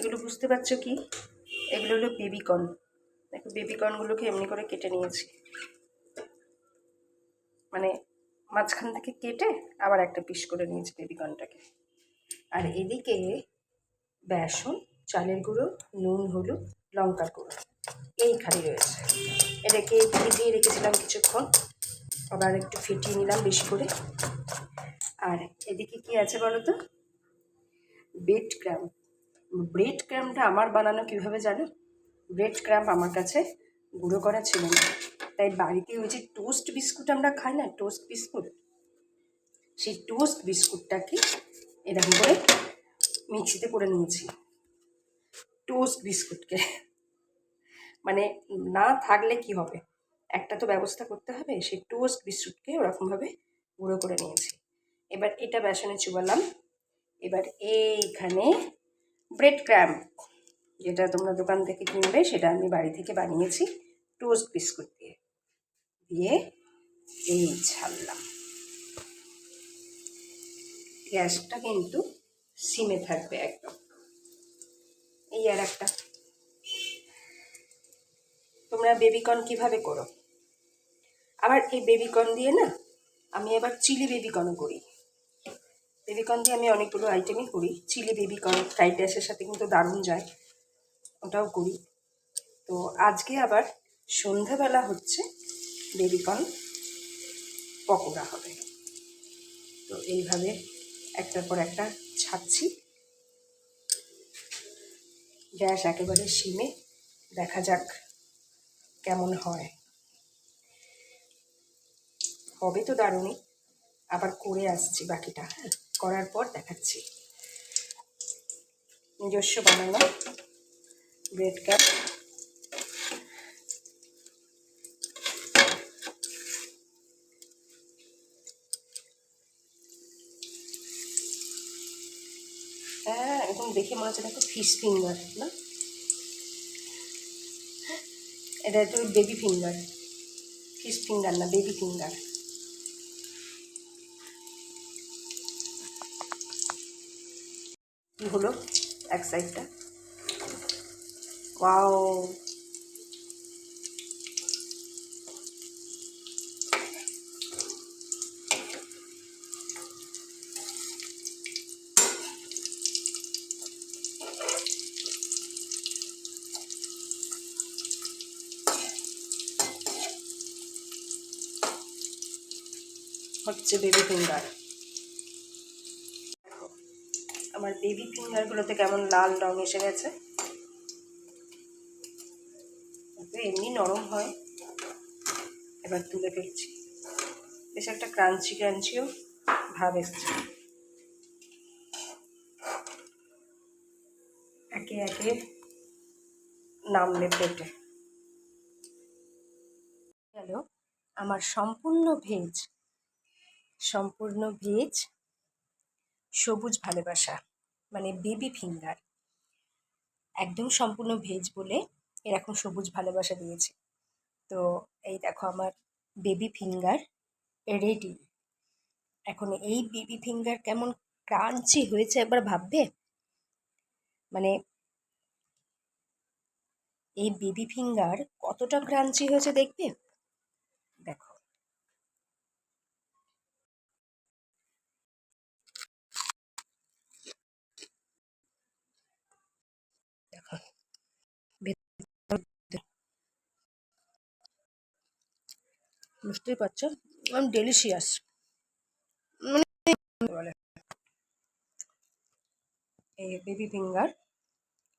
এগুলো বুঝতে পারছো কি? এগুলো হলো বেবিকর্ন। দেখো বেবিকর্নগুলোকে এমনি করে কেটে নিয়েছি, মানে মাঝখান থেকে কেটে আবার একটা পিস করে নিয়েছি বেবিকর্নটাকে। আর এদিকে বেসন, চালের গুঁড়ো, নুন, হলুদ, লঙ্কার গুঁড়ো এই খালি রয়েছে। এটাকে ভিজিয়ে রেখেছিলাম কিছুক্ষণ, আবার একটু ফেটিয়ে নিলাম বেশি করে। আর এদিকে কি আছে বলো তো? Bread crumb. ব্রেড ক্রাম্বটা আমার বানানো কীভাবে জানো? ব্রেড ক্রাম্ব আমার কাছে গুঁড়ো করা ছিল না, তাই বাড়িতে ওই যে টোস্ট বিস্কুট আমরা খাই না, টোস্ট বিস্কুট, সেই টোস্ট বিস্কুটটাকে এরকম করে মিক্সিতে করে নিয়েছি। টোস্ট বিস্কুটকে মানে না থাকলে কি হবে, একটা তো ব্যবস্থা করতে হবে, সেই টোস্ট বিস্কুটকে ওরকমভাবে গুঁড়ো করে নিয়েছি। এবার এটা বেসনে চুবালাম। এবার এইখানে ব্রেড ক্রাম্ব, যেটা তোমরা দোকান থেকে কিনবে, সেটা আমি বাড়ি থেকে বানিয়েছি টোস্ট বিস্কুট দিয়ে। দিয়ে এই ছাড়লাম। গ্যাসটা কিন্তু সিমে থাকবে একদম। এই আর একটা, তোমরা বেবিকর্ন কিভাবে করো? আবার এই বেবিকর্ন দিয়ে না আমি আবার চিলি বেবিকর্ন করি। বেবিকর্ন দিয়ে আমি অনেকগুলো আইটেমই করি। চিলি বেবিকর্ন ফ্রাইড রাইসের সাথে কিন্তু দারুণ যায়, ওটাও করি। তো আজকে আবার সন্ধ্যাবেলা হচ্ছে বেবিকর্ন পকোড়া হবে। তো এইভাবে একটার পর একটা ছাড়ছি, গ্যাস একেবারে সিমে। দেখা যাক কেমন হয়। হবে তো দারুণই। আবার করে আসছি বাকিটা, করার পর দেখাচ্ছি। নিজস্ব বানানো ব্রেড ক্রাম্ব। হ্যাঁ, এখন দেখে মনে হচ্ছে দেখো ফিশ ফিঙ্গার না, এটা একটু বেবি ফিঙ্গার, ফিশ ফিঙ্গার না, বেবি ফিঙ্গার। কি হলো এক সাইডটা, ওয়াও! হচ্ছে বেবি ফিঙ্গার। আমার বেবি ফিঙ্গারগুলোতে কেমন লাল রং এসে গেছে। এমনি নরম হয়। এবার তুলে ফেলছি। বেশ একটা ক্রাঞ্চি ক্রাঞ্চিও ভাব এসছে। একে একে নামলে প্লেটে। গেল আমার সম্পূর্ণ ভেজ সবুজ ভালোবাসা, মানে বেবি ফিঙ্গার। একদম সম্পূর্ণ ভেজ বলে এরকম সবুজ ভালোবাসা দিয়েছি। তো এই দেখো আমার বেবি ফিঙ্গার রেডি। এখন এই বেবি ফিঙ্গার কেমন ক্রাঞ্চি হয়েছে একবার ভাববে। মানে এই বেবি ফিঙ্গার কতটা ক্রাঞ্চি হয়েছে দেখবে। দেখো, দেখো বুঝতেই পারছো, ডেলিশিয়াস বলে। এই বেবি ফিঙ্গার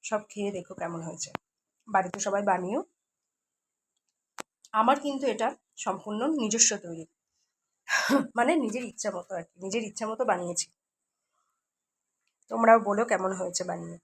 সব খেয়ে দেখো কেমন হয়েছে, বাড়িতে সবাই বানিও। আমার কিন্তু এটা সম্পূর্ণ নিজস্ব তৈরি, মানে নিজের ইচ্ছা মতো আর কি, নিজের ইচ্ছা মতো বানিয়েছি। তোমরাও বলো কেমন হয়েছে বানিয়ে।